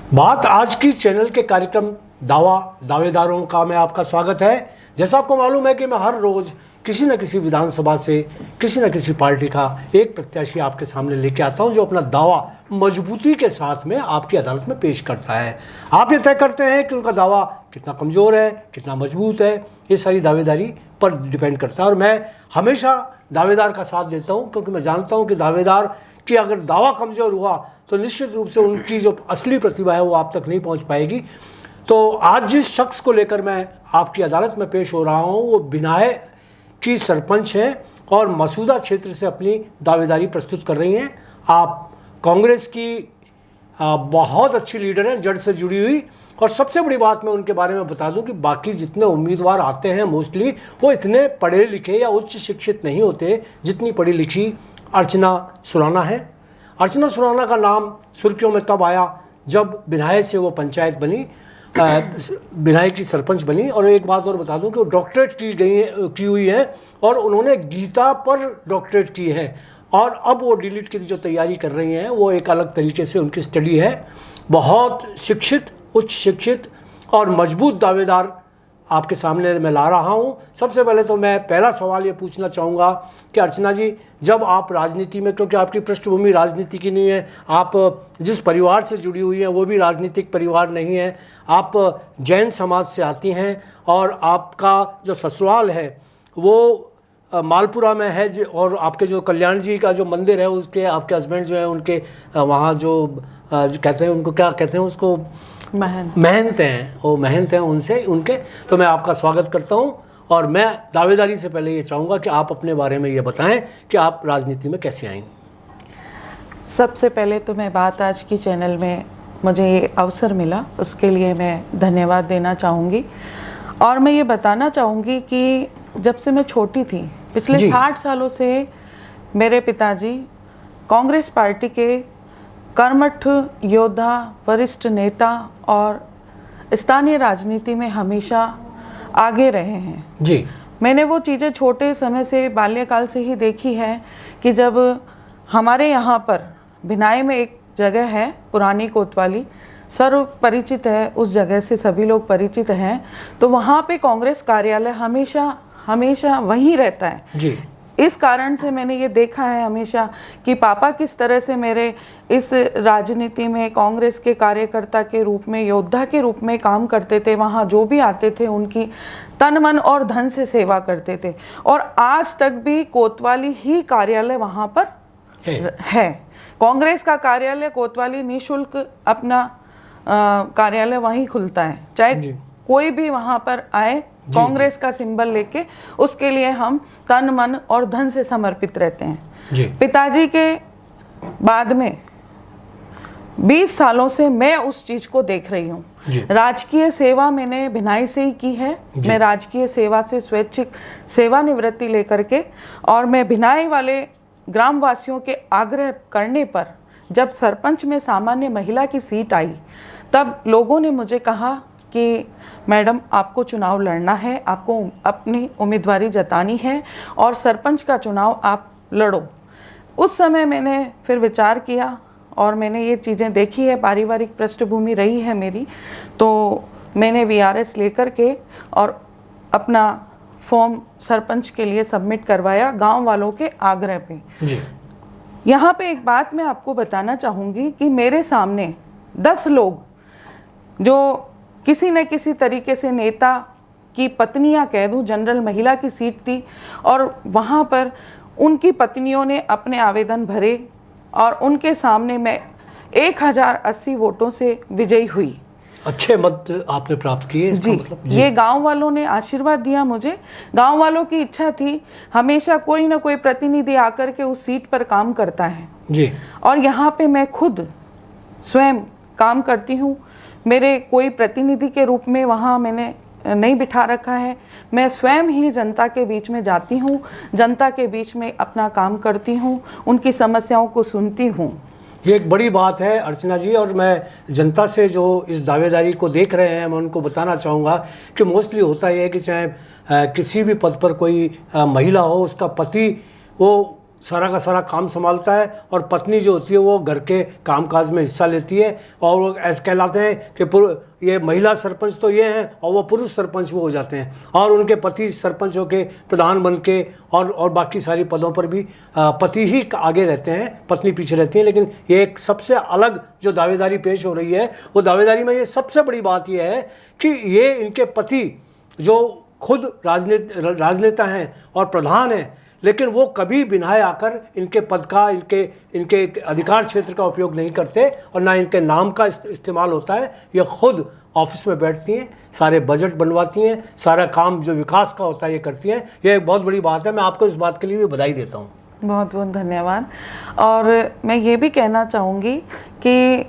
बात आज की चैनल के कार्यक्रम दावेदारों का में आपका स्वागत है। जैसा आपको मालूम है कि मैं हर रोज किसी न किसी विधानसभा से किसी न किसी पार्टी का एक प्रत्याशी आपके सामने लेके आता हूं जो अपना दावा मजबूती के साथ में आपकी अदालत में पेश करता है। आप ये तय करते हैं कि उनका दावा कितना कमज़ोर है, कितना मजबूत है। ये सारी दावेदारी पर डिपेंड करता है और मैं हमेशा दावेदार का साथ देता हूँ, क्योंकि मैं जानता हूँ कि दावेदार कि अगर दावा कमज़ोर हुआ तो निश्चित रूप से उनकी जो असली प्रतिभा है वो आप तक नहीं पहुंच पाएगी। तो आज जिस शख्स को लेकर मैं आपकी अदालत में पेश हो रहा हूं वो बिनाए की सरपंच हैं और मसूदा क्षेत्र से अपनी दावेदारी प्रस्तुत कर रही हैं। आप कांग्रेस की बहुत अच्छी लीडर हैं, जड़ से जुड़ी हुई। और सबसे बड़ी बात मैं उनके बारे में बता दूं कि बाकी जितने उम्मीदवार आते हैं मोस्टली वो इतने पढ़े लिखे या उच्च शिक्षित नहीं होते जितनी पढ़ी लिखी अर्चना सुराना है। अर्चना सुराना का नाम सुर्खियों में तब आया जब बिनाए से वो पंचायत बनी, बिनाए की सरपंच बनी। और एक बात और बता दूं कि वो डॉक्टरेट की हुई है और उन्होंने गीता पर डॉक्टरेट की है और अब वो डीलिट की जो तैयारी कर रही हैं वो एक अलग तरीके से उनकी स्टडी है। बहुत शिक्षित, उच्च शिक्षित और मजबूत दावेदार आपके सामने मैं ला रहा हूं। सबसे पहले तो मैं पहला सवाल ये पूछना चाहूँगा कि अर्चना जी, जब आप राजनीति में, क्योंकि आपकी पृष्ठभूमि राजनीति की नहीं है, आप जिस परिवार से जुड़ी हुई हैं वो भी राजनीतिक परिवार नहीं है, आप जैन समाज से आती हैं और आपका जो ससुराल है वो मालपुरा में है और आपके जो कल्याण जी का जो मंदिर है उसके आपके हस्बैंड जो है उनके वहाँ जो कहते हैं, उनको क्या कहते हैं, उसको महंत हैं, वो महंत हैं उनसे उनके। तो मैं आपका स्वागत करता हूं और मैं दावेदारी से पहले ये चाहूँगा कि आप अपने बारे में ये बताएं कि आप राजनीति में कैसे आई। सबसे पहले तो मैं बात आज की चैनल में मुझे ये अवसर मिला उसके लिए मैं धन्यवाद देना चाहूँगी। और मैं ये बताना चाहूँगी कि जब से मैं छोटी थी, पिछले 60 सालों से मेरे पिताजी कांग्रेस पार्टी के कर्मठ योद्धा, वरिष्ठ नेता और स्थानीय राजनीति में हमेशा आगे रहे हैं जी। मैंने वो चीज़ें छोटे समय से, बाल्यकाल से ही देखी है कि जब हमारे यहाँ पर बिनाई में एक जगह है पुरानी कोतवाली, सर्व परिचित है, उस जगह से सभी लोग परिचित हैं, तो वहाँ पे कांग्रेस कार्यालय हमेशा वहीं रहता है जी। इस कारण से मैंने ये देखा है हमेशा कि पापा किस तरह से मेरे इस राजनीति में कांग्रेस के कार्यकर्ता के रूप में, योद्धा के रूप में काम करते थे। वहाँ जो भी आते थे उनकी तन मन और धन से सेवा करते थे और आज तक भी कोतवाली ही कार्यालय वहाँ पर है। कांग्रेस का कार्यालय कोतवाली निःशुल्क अपना कार्यालय वहीं खुलता है, चाहे कोई भी वहाँ पर आए कांग्रेस का सिंबल लेके, उसके लिए हम तन मन और धन से समर्पित रहते हैं। पिताजी के बाद में 20 सालों से मैं उस चीज को देख रही हूँ। राजकीय सेवा मैंने बिनाई से ही की है। मैं राजकीय सेवा से स्वैच्छिक सेवानिवृत्ति लेकर के, और मैं बिनाई वाले ग्रामवासियों के आग्रह करने पर जब सरपंच में सामान्य महिला की सीट आई तब लोगों ने मुझे कहा कि मैडम आपको चुनाव लड़ना है, आपको अपनी उम्मीदवारी जतानी है और सरपंच का चुनाव आप लड़ो। उस समय मैंने फिर विचार किया और मैंने ये चीज़ें देखी है, पारिवारिक पृष्ठभूमि रही है मेरी, तो मैंने VRS लेकर के और अपना फॉर्म सरपंच के लिए सबमिट करवाया गांव वालों के आग्रह पे। यहाँ पे एक बात मैं आपको बताना चाहूँगी कि मेरे सामने 10 लोग जो किसी न किसी तरीके से नेता की पत्नियां कह दूं, जनरल महिला की सीट थी और वहां पर उनकी पत्नियों ने अपने आवेदन भरे और उनके सामने मैं 1080 वोटों से विजयी हुई। अच्छे मत आपने प्राप्त किए जी, मतलब ये गांव वालों ने आशीर्वाद दिया मुझे। गांव वालों की इच्छा थी हमेशा कोई ना कोई प्रतिनिधि आकर के उस सीट पर काम करता है जी, और यहाँ पे मैं खुद स्वयं काम करती हूँ। मेरे कोई प्रतिनिधि के रूप में वहाँ मैंने नहीं बिठा रखा है, मैं स्वयं ही जनता के बीच में जाती हूँ, जनता के बीच में अपना काम करती हूँ, उनकी समस्याओं को सुनती हूँ। ये एक बड़ी बात है अर्चना जी, और मैं जनता से जो इस दावेदारी को देख रहे हैं मैं उनको बताना चाहूँगा कि मोस्टली होता यह है कि चाहे किसी भी पद पर कोई महिला हो, उसका पति वो सारा का सारा काम संभालता है और पत्नी जो होती है वो घर के कामकाज में हिस्सा लेती है। और वो ऐसे कहलाते हैं कि ये महिला सरपंच तो ये हैं और वो पुरुष सरपंच वो हो जाते हैं, और उनके पति सरपंच होके प्रधान बन के और बाकी सारी पदों पर भी पति ही आगे रहते हैं, पत्नी पीछे रहती है। लेकिन ये एक सबसे अलग जो दावेदारी पेश हो रही है, वो दावेदारी में ये सबसे बड़ी बात ये है कि ये इनके पति जो खुद राजनेता हैं और प्रधान हैं, लेकिन वो कभी बिनाए आकर इनके पद का, इनके अधिकार क्षेत्र का उपयोग नहीं करते और ना इनके नाम का इस्तेमाल होता है। ये खुद ऑफिस में बैठती हैं, सारे बजट बनवाती हैं, सारा काम जो विकास का होता है ये करती हैं। ये एक बहुत बड़ी बात है, मैं आपको इस बात के लिए भी बधाई देता हूँ। बहुत बहुत धन्यवाद। और मैं ये भी कहना चाहूँगी कि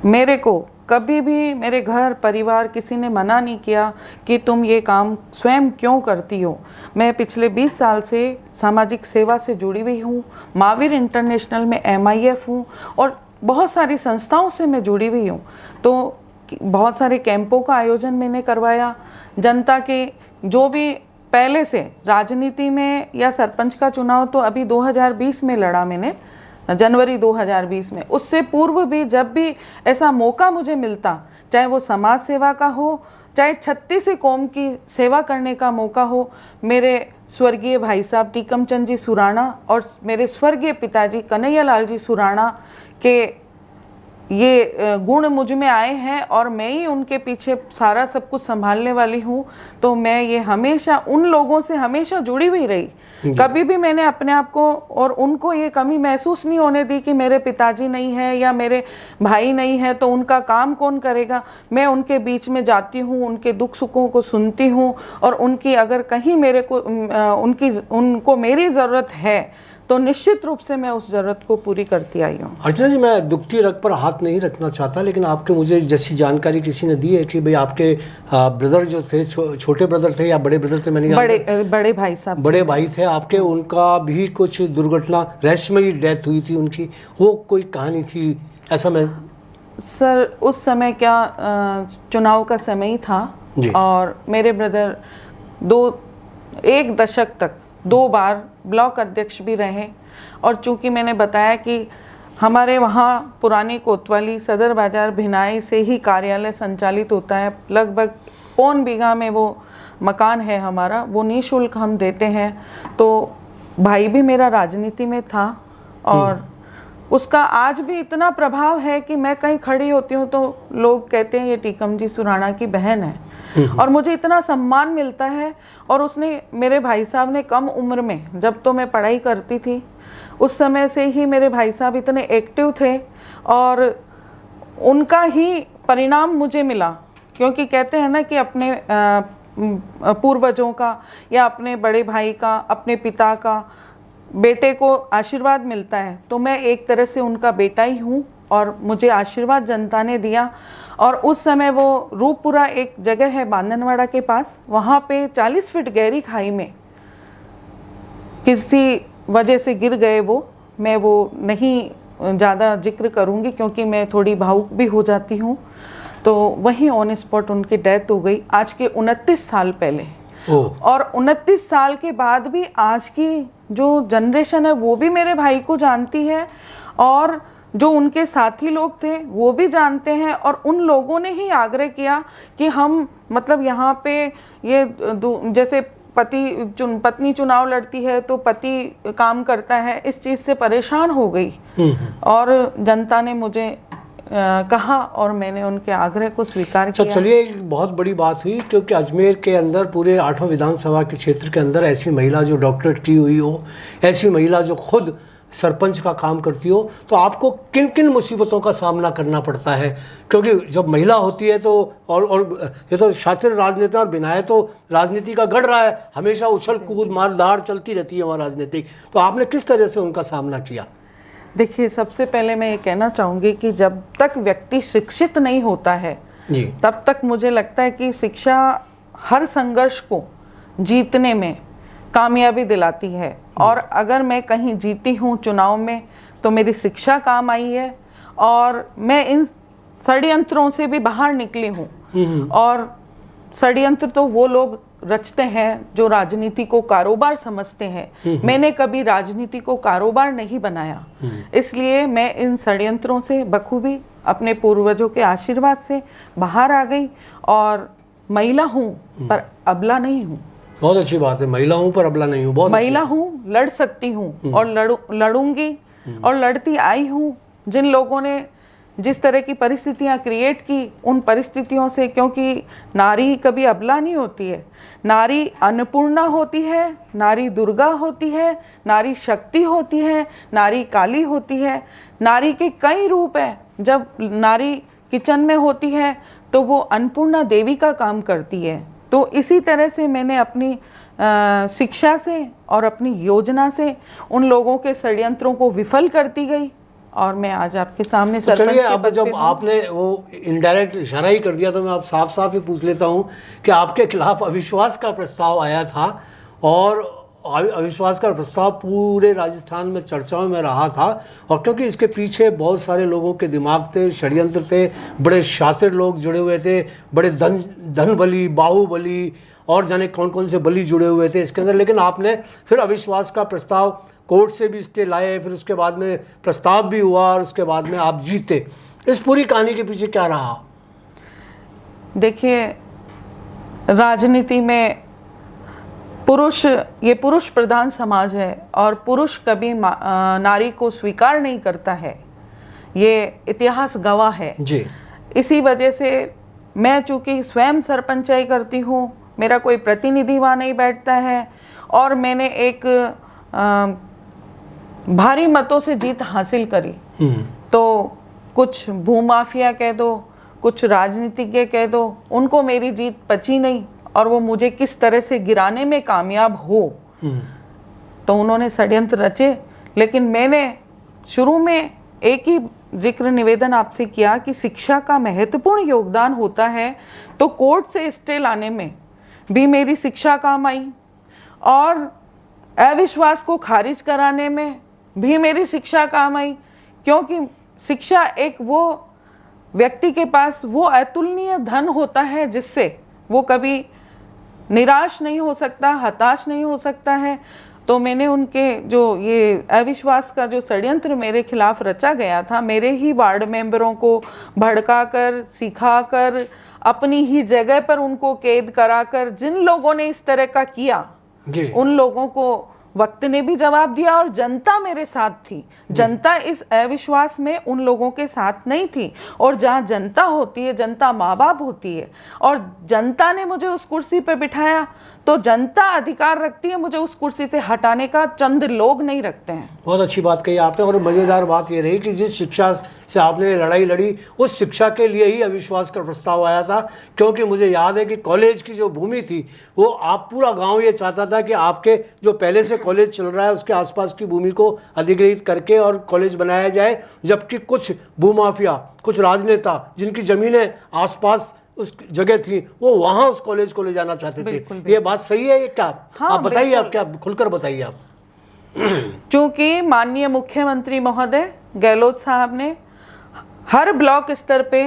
मेरे को कभी भी मेरे घर परिवार किसी ने मना नहीं किया कि तुम ये काम स्वयं क्यों करती हो। मैं पिछले 20 साल से सामाजिक सेवा से जुड़ी हुई हूँ, महावीर इंटरनेशनल में MIF हूँ और बहुत सारी संस्थाओं से मैं जुड़ी हुई हूँ। तो बहुत सारे कैंपों का आयोजन मैंने करवाया। जनता के जो भी पहले से राजनीति में या सरपंच का चुनाव तो अभी 2020 में लड़ा मैंने, जनवरी 2020 में। उससे पूर्व भी जब भी ऐसा मौका मुझे मिलता, चाहे वो समाज सेवा का हो, चाहे 36 कौम की सेवा करने का मौका हो, मेरे स्वर्गीय भाई साहब टीकम चंद जी सुराणा और मेरे स्वर्गीय पिताजी कन्हैया लाल जी सुराणा के ये गुण मुझ में आए हैं और मैं ही उनके पीछे सारा सब कुछ संभालने वाली हूँ। तो मैं ये हमेशा उन लोगों से हमेशा जुड़ी हुई रही। कभी भी मैंने अपने आप को और उनको ये कमी महसूस नहीं होने दी कि मेरे पिताजी नहीं है या मेरे भाई नहीं है तो उनका काम कौन करेगा। मैं उनके बीच में जाती हूँ, उनके दुख सुखों को सुनती हूँ और उनकी अगर कहीं उनको मेरी ज़रूरत है तो निश्चित रूप से मैं उस ज़रूरत को पूरी करती आई हूँ। अर्चना जी, मैं दुखती रग पर हाथ नहीं रखना चाहता, लेकिन आपके मुझे जैसी जानकारी किसी ने दी है कि भाई आपके ब्रदर जो थे, छोटे ब्रदर थे या बड़े ब्रदर थे, मैंने बड़े भाई साहब, बड़े भाई थे आपके, उनका भी कुछ दुर्घटना रहस्यमयी डेथ हुई थी उनकी, वो कोई कहानी थी ऐसा? मैं सर उस समय क्या चुनाव का समय ही था और मेरे ब्रदर एक दशक तक 2 बार ब्लॉक अध्यक्ष भी रहे। और चूंकि मैंने बताया कि हमारे वहाँ पुरानी कोतवाली सदर बाज़ार भिनाई से ही कार्यालय संचालित होता है, लगभग 1.25 बीघा में वो मकान है हमारा, वो निःशुल्क हम देते हैं। तो भाई भी मेरा राजनीति में था और उसका आज भी इतना प्रभाव है कि मैं कहीं खड़ी होती हूँ तो लोग कहते हैं ये टीकम जी सुराणा की बहन है और मुझे इतना सम्मान मिलता है। और उसने, मेरे भाई साहब ने कम उम्र में, जब तो मैं पढ़ाई करती थी उस समय से ही मेरे भाई साहब इतने एक्टिव थे और उनका ही परिणाम मुझे मिला। क्योंकि कहते हैं ना कि अपने पूर्वजों का या अपने बड़े भाई का, अपने पिता का बेटे को आशीर्वाद मिलता है, तो मैं एक तरह से उनका बेटा ही हूँ और मुझे आशीर्वाद जनता ने दिया। और उस समय वो रूपपुरा एक जगह है बांधनवाड़ा के पास, वहाँ पे 40 फीट गहरी खाई में किसी वजह से गिर गए वो। मैं वो नहीं ज़्यादा जिक्र करूँगी क्योंकि मैं थोड़ी भावुक भी हो जाती हूँ। तो वहीं ऑन स्पॉट उनकी डेथ हो गई आज के 29 साल पहले। और 29 साल के बाद भी आज की जो जनरेशन है वो भी मेरे भाई को जानती है और जो उनके साथी लोग थे वो भी जानते हैं। और उन लोगों ने ही आग्रह किया कि हम मतलब यहाँ पे ये जैसे पत्नी चुनाव लड़ती है तो पति काम करता है, इस चीज़ से परेशान हो गई और जनता ने मुझे कहा और मैंने उनके आग्रह को स्वीकार किया। चलिए, एक बहुत बड़ी बात हुई क्योंकि अजमेर के अंदर पूरे 8वें विधानसभा के क्षेत्र के अंदर ऐसी महिला जो डॉक्टरेट की हुई हो, ऐसी महिला जो खुद सरपंच का काम करती हो, तो आपको किन किन मुसीबतों का सामना करना पड़ता है? क्योंकि जब महिला होती है तो और ये तो शातिर राजनेता और बिनाए तो राजनीति का गढ़ रहा है, हमेशा उछल कूद मारधाड़ चलती रहती है वहाँ राजनीतिक, तो आपने किस तरह से उनका सामना किया? देखिए, सबसे पहले मैं ये कहना चाहूँगी कि जब तक व्यक्ति शिक्षित नहीं होता है तब तक मुझे लगता है कि शिक्षा हर संघर्ष को जीतने में कामयाबी दिलाती है। और अगर मैं कहीं जीती हूँ चुनाव में तो मेरी शिक्षा काम आई है और मैं इन षड्यंत्रों से भी बाहर निकली हूँ। और षड्यंत्र तो वो लोग रचते हैं, जो राजनीति को कारोबार समझते हैं, मैंने कभी राजनीति को कारोबार नहीं बनाया। इसलिए मैं इन षड्यंत्रों से बखूबी अपने पूर्वजों के आशीर्वाद से बाहर आ गई और महिला हूँ पर अबला नहीं हूँ। बहुत अच्छी बात है, महिला हूँ पर अबला नहीं हूँ। बहुत महिला हूँ, लड़ सकती हूँ और लड़ूंगी और लड़ती आई हूँ। जिन लोगों ने जिस तरह की परिस्थितियाँ क्रिएट की, उन परिस्थितियों से, क्योंकि नारी कभी अबला नहीं होती है, नारी अन्नपूर्णा होती है, नारी दुर्गा होती है, नारी शक्ति होती है, नारी काली होती है। नारी के कई रूप हैं। जब नारी किचन में होती है तो वो अन्नपूर्णा देवी का काम करती है। तो इसी तरह से मैंने अपनी शिक्षा से और अपनी योजना से उन लोगों के षड्यंत्रों को विफल करती गई और मैं आज आपके सामने तो सरपंच चलिए, के अब पद जब पे हूँ। आपने वो इनडायरेक्ट इशारा ही कर दिया तो मैं आप साफ साफ ही पूछ लेता हूँ कि आपके खिलाफ अविश्वास का प्रस्ताव आया था और अविश्वास का प्रस्ताव पूरे राजस्थान में चर्चाओं में रहा था, और क्योंकि इसके पीछे बहुत सारे लोगों के दिमाग थे, षड्यंत्र थे, बड़े शातिर लोग जुड़े हुए थे, बड़े धन बली, बाहुबली और जाने कौन कौन से बली जुड़े हुए थे इसके अंदर। लेकिन आपने फिर अविश्वास का प्रस्ताव कोर्ट से भी स्टे लाए, फिर उसके बाद में प्रस्ताव भी हुआ और उसके बाद में आप जीते। इस पूरी कहानी के पीछे क्या रहा? देखिए, राजनीति में ये पुरुष प्रधान समाज है और पुरुष कभी नारी को स्वीकार नहीं करता है, ये इतिहास गवाह है जी। इसी वजह से मैं चूंकि स्वयं सरपंचाई करती हूँ, मेरा कोई प्रतिनिधि वहाँ नहीं बैठता है और मैंने एक भारी मतों से जीत हासिल करी। तो कुछ भूमाफिया कह दो, कुछ राजनीतिज्ञ कह दो, उनको मेरी जीत पची नहीं और वो मुझे किस तरह से गिराने में कामयाब हो। तो उन्होंने षड्यंत्र रचे, लेकिन मैंने शुरू में एक ही जिक्र निवेदन आपसे किया कि शिक्षा का महत्वपूर्ण योगदान होता है, तो कोर्ट से स्टे लाने में भी मेरी शिक्षा काम आई और अविश्वास को खारिज कराने में भी मेरी शिक्षा काम आई, क्योंकि शिक्षा एक वो व्यक्ति के पास वो अतुलनीय धन होता है जिससे वो कभी निराश नहीं हो सकता, हताश नहीं हो सकता है। तो मैंने उनके जो ये अविश्वास का जो षड्यंत्र मेरे खिलाफ रचा गया था, मेरे ही वार्ड मेंबरों को भड़काकर, सिखाकर, अपनी ही जगह पर उनको कैद कराकर, जिन लोगों ने इस तरह का किया उन लोगों को वक्त ने भी जवाब दिया और जनता मेरे साथ थी। जनता इस अविश्वास में उन लोगों के साथ नहीं थी, और जहाँ जनता होती है, जनता माँ बाप होती है और जनता ने मुझे उस कुर्सी पर बिठाया, तो जनता अधिकार रखती है मुझे उस कुर्सी से हटाने का, चंद लोग नहीं रखते हैं। बहुत अच्छी बात कही आपने, और मज़ेदार बात ये रही कि जिस शिक्षा से आपने लड़ाई लड़ी उस शिक्षा के लिए ही अविश्वास का प्रस्ताव आया था, क्योंकि मुझे याद है कि कॉलेज की जो भूमि थी वो आप पूरा गांव ये चाहता था कि आपके जो पहले से कॉलेज चल रहा है उसके आसपास की भूमि को अधिग्रहित करके और कॉलेज बनाया जाए, जबकि कुछ भूमाफिया, कुछ राजनेता जिनकी ज़मीनें आसपास उस जगह थी, वो वहाँ उस कॉलेज को ले जाना चाहते थे। ये बात सही है ये क्या? हाँ, आप बताइए, आप क्या खुलकर बताइए आप। चूंकि माननीय मुख्यमंत्री महोदय गहलोत साहब ने हर ब्लॉक स्तर पे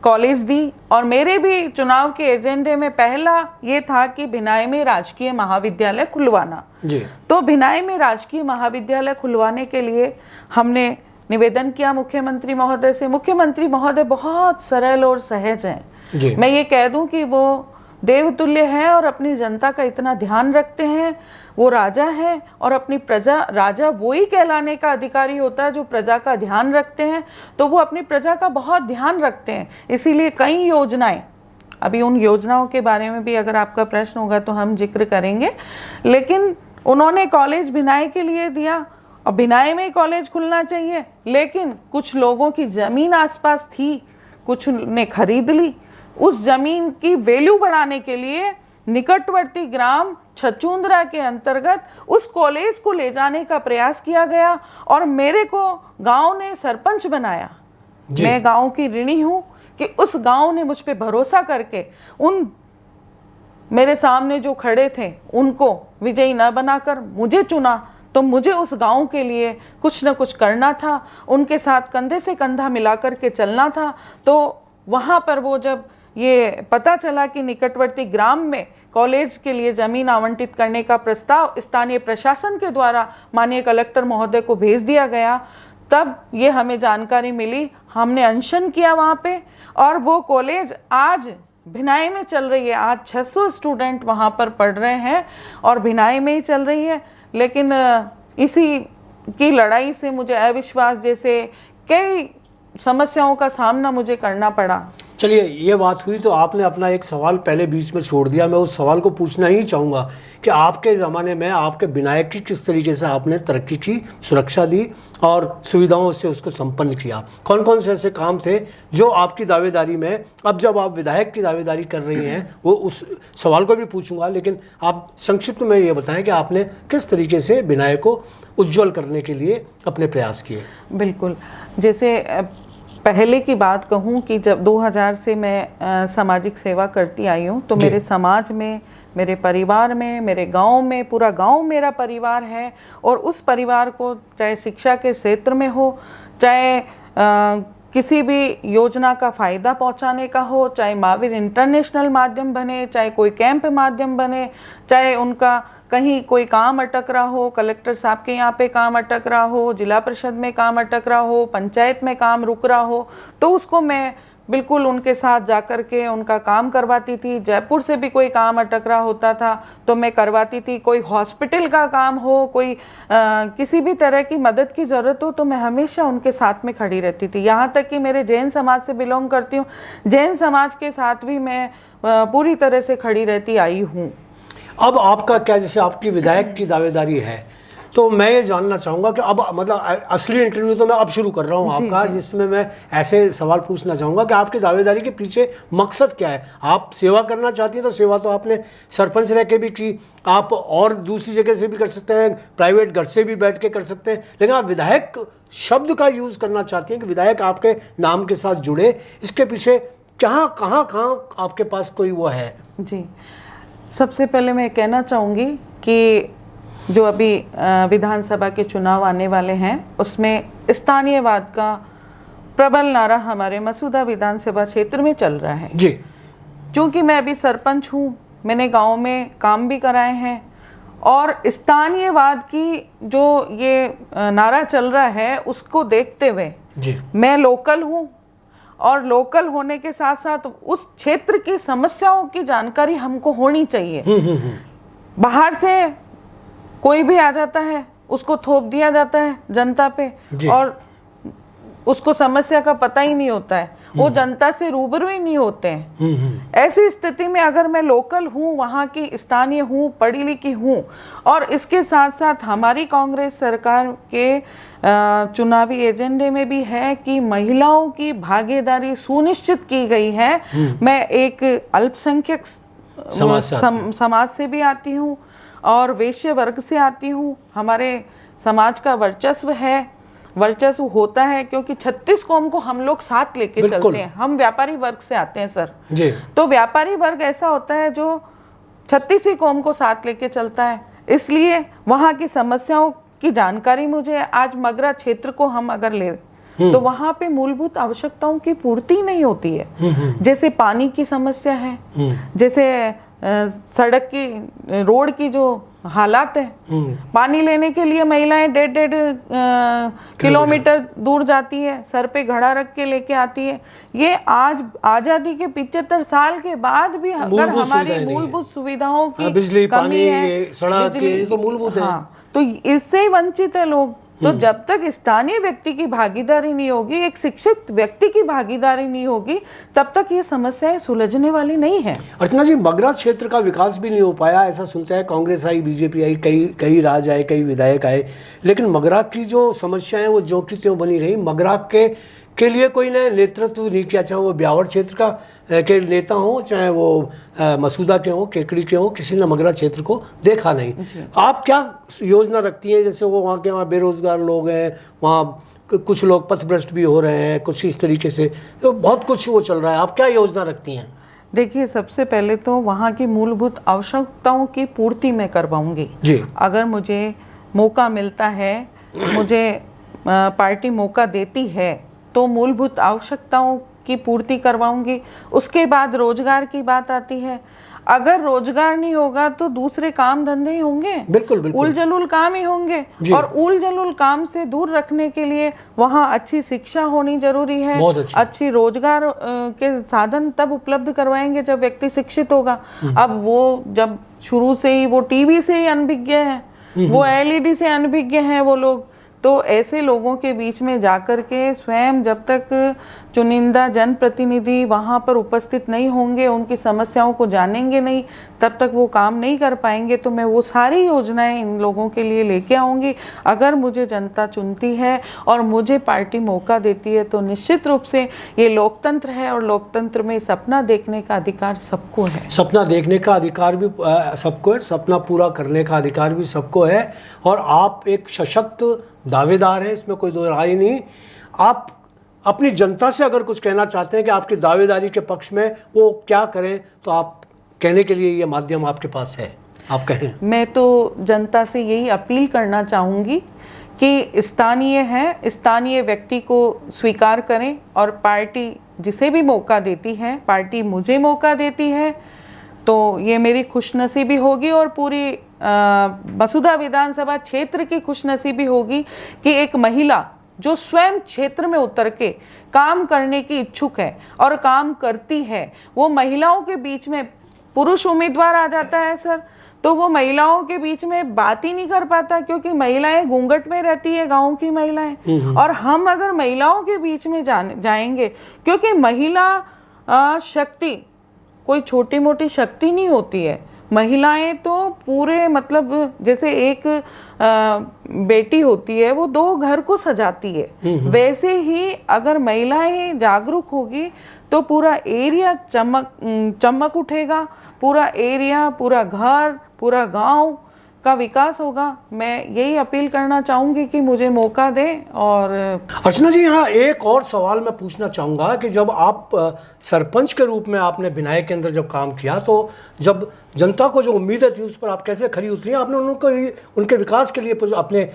कॉलेज दी और मेरे भी चुनाव के एजेंडे में पहला ये था कि भिनाई में राजकीय महाविद्यालय खुलवाना जी। तो भिनाई में राजकीय महाविद्यालय खुलवाने के लिए हमने निवेदन किया मुख्यमंत्री महोदय से। मुख्यमंत्री महोदय बहुत सरल और सहज हैं। मैं ये कह दूं कि वो देवतुल्य हैं और अपनी जनता का इतना ध्यान रखते हैं। वो राजा हैं और अपनी प्रजा, राजा वही कहलाने का अधिकारी होता है जो प्रजा का ध्यान रखते हैं, तो वो अपनी प्रजा का बहुत ध्यान रखते हैं। इसीलिए कई योजनाएं, अभी उन योजनाओं के बारे में भी अगर आपका प्रश्न होगा तो हम जिक्र करेंगे, लेकिन उन्होंने कॉलेज भिनाई के लिए दिया और भिनाई में ही कॉलेज खुलना चाहिए, लेकिन कुछ लोगों की ज़मीन आसपास थी, कुछ ने खरीद ली। उस जमीन की वैल्यू बढ़ाने के लिए निकटवर्ती ग्राम छचूंद्रा के अंतर्गत उस कॉलेज को ले जाने का प्रयास किया गया और मेरे को गांव ने सरपंच बनाया। मैं गांव की ऋणी हूं कि उस गांव ने मुझ पे भरोसा करके उन मेरे सामने जो खड़े थे उनको विजयी न बनाकर मुझे चुना। तो मुझे उस गांव के लिए कुछ न कुछ करना था, उनके साथ कंधे से कंधा मिलाकर के चलना था। तो वहाँ पर वो जब ये पता चला कि निकटवर्ती ग्राम में कॉलेज के लिए जमीन आवंटित करने का प्रस्ताव स्थानीय प्रशासन के द्वारा माननीय कलेक्टर महोदय को भेज दिया गया, तब ये हमें जानकारी मिली। हमने अनशन किया वहाँ पे, और वो कॉलेज आज भिनाई में चल रही है। आज 600 स्टूडेंट वहाँ पर पढ़ रहे हैं और भिनाई में ही चल रही है। लेकिन इसी की लड़ाई से मुझे अविश्वास जैसे कई समस्याओं का सामना मुझे करना पड़ा। चलिए, ये बात हुई तो आपने अपना एक सवाल पहले बीच में छोड़ दिया। मैं उस सवाल को पूछना ही चाहूँगा कि आपके ज़माने में आपके विनायक की किस तरीके से आपने तरक्की की, सुरक्षा दी और सुविधाओं से उसको संपन्न किया। कौन कौन से ऐसे काम थे जो आपकी दावेदारी में, अब जब आप विधायक की दावेदारी कर रही हैं, वो उस सवाल को भी पूछूंगा, लेकिन आप संक्षिप्त में ये बताएं कि आपने किस तरीके से विनायक को उज्ज्वल करने के लिए अपने प्रयास किए। बिल्कुल, जैसे पहले की बात कहूँ कि जब 2000 से मैं सामाजिक सेवा करती आई हूँ, तो मेरे समाज में, मेरे परिवार में, मेरे गांव में, पूरा गांव मेरा परिवार है। और उस परिवार को चाहे शिक्षा के क्षेत्र में हो, चाहे किसी भी योजना का फ़ायदा पहुंचाने का हो, चाहे महावीर इंटरनेशनल माध्यम बने, चाहे कोई कैंप माध्यम बने, चाहे उनका कहीं कोई काम अटक रहा हो, कलेक्टर साहब के यहाँ पे काम अटक रहा हो, जिला परिषद में काम अटक रहा हो, पंचायत में काम रुक रहा हो, तो उसको मैं बिल्कुल उनके साथ जाकर के उनका काम करवाती थी। जयपुर से भी कोई काम अटक रहा होता था तो मैं करवाती थी। कोई हॉस्पिटल का काम हो, कोई किसी भी तरह की मदद की ज़रूरत हो, तो मैं हमेशा उनके साथ में खड़ी रहती थी। यहाँ तक कि मेरे जैन समाज से बिलोंग करती हूँ, जैन समाज के साथ भी मैं पूरी तरह से खड़ी रहती आई हूँ। अब आपका क्या, जैसे आपकी विधायक की दावेदारी है, तो मैं ये जानना चाहूँगा कि अब मतलब असली इंटरव्यू तो मैं अब शुरू कर रहा हूँ आपका, जिसमें मैं ऐसे सवाल पूछना चाहूँगा कि आपकी दावेदारी के पीछे मकसद क्या है। आप सेवा करना चाहती हैं तो सेवा तो आपने सरपंच रह के भी की, आप और दूसरी जगह से भी कर सकते हैं, प्राइवेट घर से भी बैठ के कर सकते हैं, लेकिन आप विधायक शब्द का यूज़ करना चाहती हैं कि विधायक आपके नाम के साथ जुड़े। इसके पीछे कहाँ आपके पास कोई वो है? जी, सबसे पहले मैं कहना चाहूँगी कि जो अभी विधानसभा के चुनाव आने वाले हैं, उसमें स्थानीयवाद का प्रबल नारा हमारे मसूदा विधानसभा क्षेत्र में चल रहा है। जी, क्योंकि मैं अभी सरपंच हूँ, मैंने गांव में काम भी कराए हैं, और स्थानीयवाद की जो ये नारा चल रहा है उसको देखते हुए मैं लोकल हूँ, और लोकल होने के साथ साथ उस क्षेत्र की समस्याओं की जानकारी हमको होनी चाहिए। बाहर से कोई भी आ जाता है, उसको थोप दिया जाता है जनता पे, और उसको समस्या का पता ही नहीं होता है, वो जनता से रूबरू ही नहीं होते हैं। ऐसी स्थिति में अगर मैं लोकल हूँ, वहाँ की स्थानीय हूँ, पढ़ी लिखी हूँ, और इसके साथ साथ हमारी कांग्रेस सरकार के चुनावी एजेंडे में भी है कि महिलाओं की भागीदारी सुनिश्चित की गई है। मैं एक अल्पसंख्यक समाज से भी आती हूँ और वैश्य वर्ग से आती हूँ। हमारे समाज का वर्चस्व होता है क्योंकि 36 कौम को हम लोग साथ लेके चलते हैं। हम व्यापारी वर्ग से आते हैं सर जी। तो व्यापारी वर्ग ऐसा होता है जो 36 कौम को साथ लेके चलता है, इसलिए वहाँ की समस्याओं की जानकारी मुझे आज मगरा क्षेत्र को हम अगर ले तो वहाँ पे मूलभूत आवश्यकताओं की पूर्ति नहीं होती है। जैसे पानी की समस्या है, जैसे सड़क की, रोड की जो हालात है, पानी लेने के लिए महिलाएं 1.5 किलोमीटर दूर जाती है, सर पे घड़ा रख के लेके आती है। ये आज आज़ादी के 75 साल के बाद भी अगर हमारी मूलभूत सुविधाओं की बिजली, कमी पानी, है, सड़क, ये तो मूलभूत है। तो इससे ही वंचित है लोग। तो जब तक स्थानीय व्यक्ति की भागीदारी नहीं होगी, एक शिक्षित व्यक्ति की भागीदारी नहीं होगी, तब तक ये समस्याएं सुलझने वाली नहीं है। अर्चना जी, मगरा क्षेत्र का विकास भी नहीं हो पाया, ऐसा सुनते हैं। कांग्रेस आई, बीजेपी आई, कई राज आए, कई विधायक आए, लेकिन मगरा की जो समस्याएं वो ज्यों की त्यों बनी रही। मगरा के लिए कोई ने नेतृत्व नहीं किया, चाहे वो ब्यावर क्षेत्र का के नेता हो, चाहे वो मसूदा के हो, केकड़ी के हो, किसी ने मगरा क्षेत्र को देखा नहीं। आप क्या योजना रखती हैं? जैसे वो वहाँ बेरोजगार लोग हैं, वहाँ कुछ लोग पथभ्रष्ट भी हो रहे हैं, कुछ इस तरीके से, तो बहुत कुछ वो चल रहा है। आप क्या योजना रखती हैं? देखिए, सबसे पहले तो वहाँ की मूलभूत आवश्यकताओं की पूर्ति मैं करवाऊंगी जी। अगर मुझे मौका मिलता है, मुझे पार्टी मौका देती है, तो मूलभूत आवश्यकताओं की पूर्ति करवाऊंगी। उसके बाद रोजगार की बात आती है। अगर रोजगार नहीं होगा तो दूसरे काम धंधे ही होंगे, बिल्कुल बिल्कुल उल जलूल काम ही होंगे। और उल जलूल काम से दूर रखने के लिए वहाँ अच्छी शिक्षा होनी जरूरी है। अच्छी रोजगार के साधन तब उपलब्ध करवाएंगे जब व्यक्ति शिक्षित होगा। अब वो जब शुरू से ही वो टीवी से ही अनभिज्ञ है, वो एलईडी से अनभिज्ञ हैं वो लोग, तो ऐसे लोगों के बीच में जाकर के स्वयं जब तक चुनिंदा जनप्रतिनिधि वहाँ पर उपस्थित नहीं होंगे, उनकी समस्याओं को जानेंगे नहीं, तब तक वो काम नहीं कर पाएंगे। तो मैं वो सारी योजनाएं इन लोगों के लिए लेके आऊँगी। अगर मुझे जनता चुनती है और मुझे पार्टी मौका देती है तो निश्चित रूप से ये लोकतंत्र है और लोकतंत्र में सपना देखने का अधिकार सबको है। सपना देखने का अधिकार भी सबको है, सपना पूरा करने का अधिकार भी सबको है। और आप एक सशक्त दावेदार हैं, इसमें कोई दो राय नहीं। आप अपनी जनता से अगर कुछ कहना चाहते हैं कि आपकी दावेदारी के पक्ष में वो क्या करें, तो आप कहने के लिए ये माध्यम आपके पास है, आप कहें। मैं तो जनता से यही अपील करना चाहूँगी कि स्थानीय है, स्थानीय व्यक्ति को स्वीकार करें और पार्टी जिसे भी मौका देती है, पार्टी मुझे मौका देती है तो ये मेरी खुशनसीबी होगी और पूरी मसूदा विधानसभा क्षेत्र की खुशनसीबी होगी कि एक महिला जो स्वयं क्षेत्र में उतर के काम करने की इच्छुक है और काम करती है, वो महिलाओं के बीच में, पुरुष उम्मीदवार आ जाता है सर तो वो महिलाओं के बीच में बात ही नहीं कर पाता, क्योंकि महिलाएं घूंघट में रहती है, गांव की महिलाएं। और हम अगर महिलाओं के बीच में जाएंगे, क्योंकि महिला शक्ति कोई छोटी मोटी शक्ति नहीं होती है, महिलाएं तो पूरे मतलब जैसे एक बेटी होती है वो दो घर को सजाती है, वैसे ही अगर महिलाएं जागरूक होगी तो पूरा एरिया चमक उठेगा, पूरा एरिया, पूरा घर, पूरा गांव का विकास होगा। मैं यही अपील करना चाहूँगी कि मुझे मौका दें। और अर्चना जी, यहाँ एक और सवाल मैं पूछना चाहूँगा कि जब आप सरपंच के रूप में आपने बिनाय के अंदर जब काम किया, तो जब जनता को जो उम्मीदें थी उस पर आप कैसे खरी उतरी? आपने उनके विकास के लिए, अपने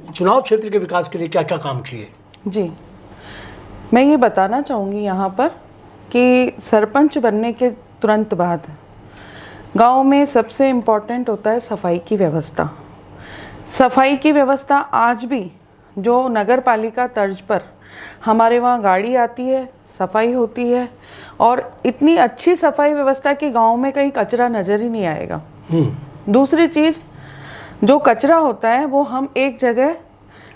चुनाव क्षेत्र के विकास के लिए क्या क्या काम किए? जी, मैं ये बताना चाहूँगी यहाँ पर कि सरपंच बनने के तुरंत बाद गांव में सबसे इम्पॉर्टेंट होता है सफाई की व्यवस्था। सफाई की व्यवस्था आज भी जो नगर पालिका तर्ज पर हमारे वहाँ गाड़ी आती है, सफाई होती है, और इतनी अच्छी सफाई व्यवस्था कि गांव में कहीं कचरा नज़र ही नहीं आएगा। दूसरी चीज़, जो कचरा होता है वो हम एक जगह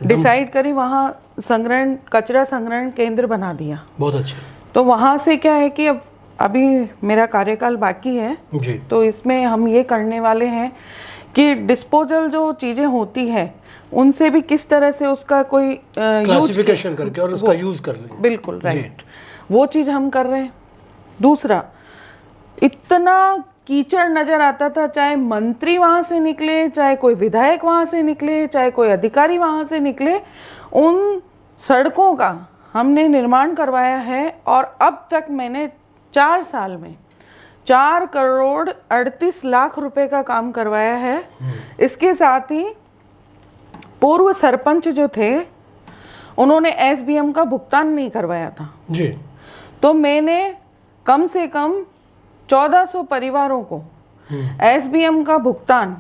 डिसाइड करी, वहाँ कचरा संग्रहण केंद्र बना दिया। बहुत अच्छा। तो वहाँ से क्या है कि अब अभी मेरा कार्यकाल बाकी है जी। तो इसमें हम ये करने वाले हैं कि डिस्पोजल जो चीज़ें होती हैं उनसे भी किस तरह से उसका कोई क्लासिफिकेशन करके और उसका यूज़ कर लें। बिल्कुल राइट, वो चीज़ हम कर रहे हैं। दूसरा, इतना कीचड़ नज़र आता था, चाहे मंत्री वहाँ से निकले, चाहे कोई विधायक वहाँ से निकले, चाहे कोई अधिकारी वहाँ से निकले, उन सड़कों का हमने निर्माण करवाया है। और अब तक मैंने 4 साल में 4 करोड़ 38 लाख रुपए का काम करवाया है। इसके साथ ही पूर्व सरपंच जो थे उन्होंने एसबीएम का भुगतान नहीं करवाया था जी, तो मैंने कम से कम 1400 परिवारों को एसबीएम का भुगतान,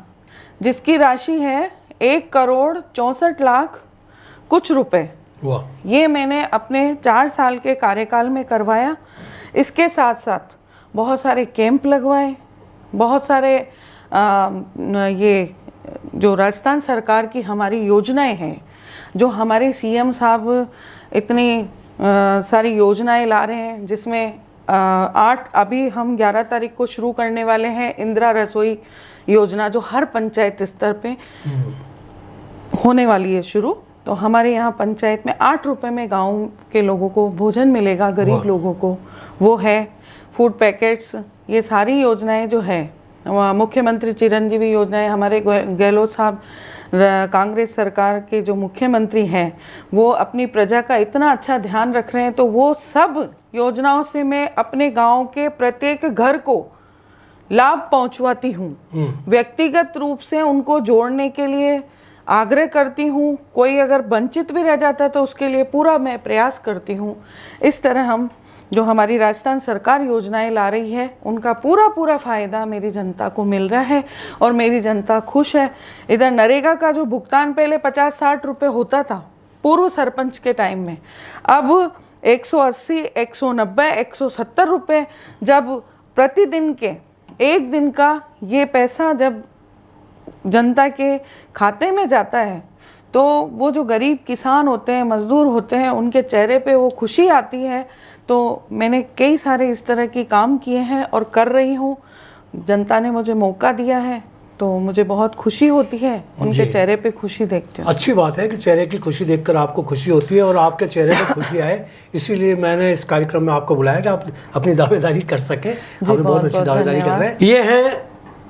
जिसकी राशि है 1 करोड़ 64 लाख कुछ रुपए, ये मैंने अपने 4 साल के कार्यकाल में करवाया। इसके साथ साथ बहुत सारे कैंप लगवाए, बहुत सारे ये जो राजस्थान सरकार की हमारी योजनाएं हैं, जो हमारे सीएम साहब इतनी सारी योजनाएं ला रहे हैं, जिसमें 8 अभी हम 11 तारीख को शुरू करने वाले हैं इंदिरा रसोई योजना, जो हर पंचायत स्तर पे होने वाली है शुरू। तो हमारे यहाँ पंचायत में 8 रुपए में गांव के लोगों को भोजन मिलेगा, गरीब लोगों को, वो है फूड पैकेट्स। ये सारी योजनाएं जो है, मुख्यमंत्री चिरंजीवी योजनाएं, हमारे गहलोत साहब कांग्रेस सरकार के जो मुख्यमंत्री हैं वो अपनी प्रजा का इतना अच्छा ध्यान रख रहे हैं, तो वो सब योजनाओं से मैं अपने गांव के प्रत्येक घर को लाभ पहुंचवाती हूँ। व्यक्तिगत रूप से उनको जोड़ने के लिए आग्रह करती हूँ। कोई अगर वंचित भी रह जाता है तो उसके लिए पूरा मैं प्रयास करती हूँ। इस तरह हम जो हमारी राजस्थान सरकार योजनाएं ला रही है उनका पूरा फ़ायदा मेरी जनता को मिल रहा है और मेरी जनता खुश है। इधर नरेगा का जो भुगतान पहले 50-60 रुपये होता था पूर्व सरपंच के टाइम में, अब 180, 190, 170 रुपये जब प्रतिदिन के 1 दिन का ये पैसा जब जनता के खाते में जाता है तो वो जो गरीब किसान होते हैं, मजदूर होते हैं, उनके चेहरे पे वो खुशी आती है। तो मैंने कई सारे इस तरह की काम किए हैं और कर रही हूँ। जनता ने मुझे मौका दिया है तो मुझे बहुत खुशी होती है उनके चेहरे पे खुशी देखते हो। अच्छी बात है कि चेहरे की खुशी देखकर आपको खुशी होती है और आपके चेहरे पे खुशी आए, इसीलिए मैंने इस कार्यक्रम में आपको बुलाया कि आप अपनी दावेदारी कर सकें। आप बहुत अच्छी दावेदारी कर रहे हैं। ये हैं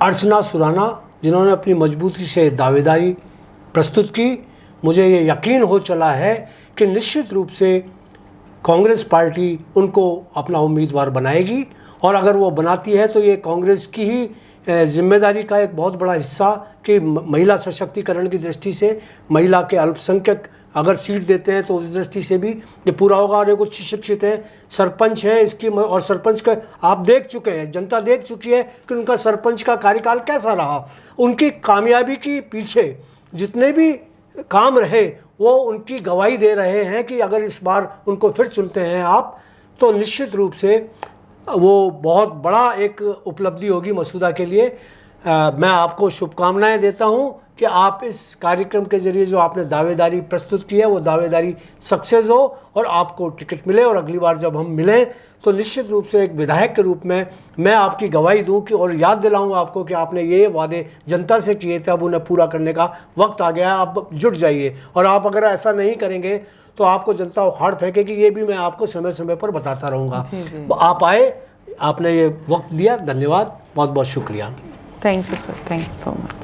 अर्चना सुराना, जिन्होंने अपनी मजबूती से दावेदारी प्रस्तुत की। मुझे ये यकीन हो चला है कि निश्चित रूप से कांग्रेस पार्टी उनको अपना उम्मीदवार बनाएगी और अगर वो बनाती है तो ये कांग्रेस की ही जिम्मेदारी का एक बहुत बड़ा हिस्सा कि महिला सशक्तिकरण की दृष्टि से, महिला के अल्पसंख्यक अगर सीट देते हैं तो उस दृष्टि से भी ये पूरा होगा। और एक उच्च शिक्षित है, सरपंच है इसकी, और सरपंच का आप देख चुके हैं, जनता देख चुकी है कि उनका सरपंच का कार्यकाल कैसा रहा। उनकी कामयाबी के पीछे जितने भी काम रहे वो उनकी गवाही दे रहे हैं कि अगर इस बार उनको फिर चुनते हैं आप तो निश्चित रूप से वो बहुत बड़ा एक उपलब्धि होगी मसूदा के लिए। मैं आपको शुभकामनाएं देता हूं कि आप इस कार्यक्रम के जरिए जो आपने दावेदारी प्रस्तुत की है वो दावेदारी सक्सेस हो और आपको टिकट मिले और अगली बार जब हम मिलें तो निश्चित रूप से एक विधायक के रूप में मैं आपकी गवाही दूं कि और याद दिलाऊं आपको कि आपने ये वादे जनता से किए थे, अब उन्हें पूरा करने का वक्त आ गया है। आप जुट जाइए और आप अगर ऐसा नहीं करेंगे तो आपको जनता उखाड़ फेंकेगी, ये भी मैं आपको समय समय पर बताता रहूँगा। आप आए, आपने ये वक्त दिया, धन्यवाद, बहुत बहुत शुक्रिया। Thank you sir, thank you so much.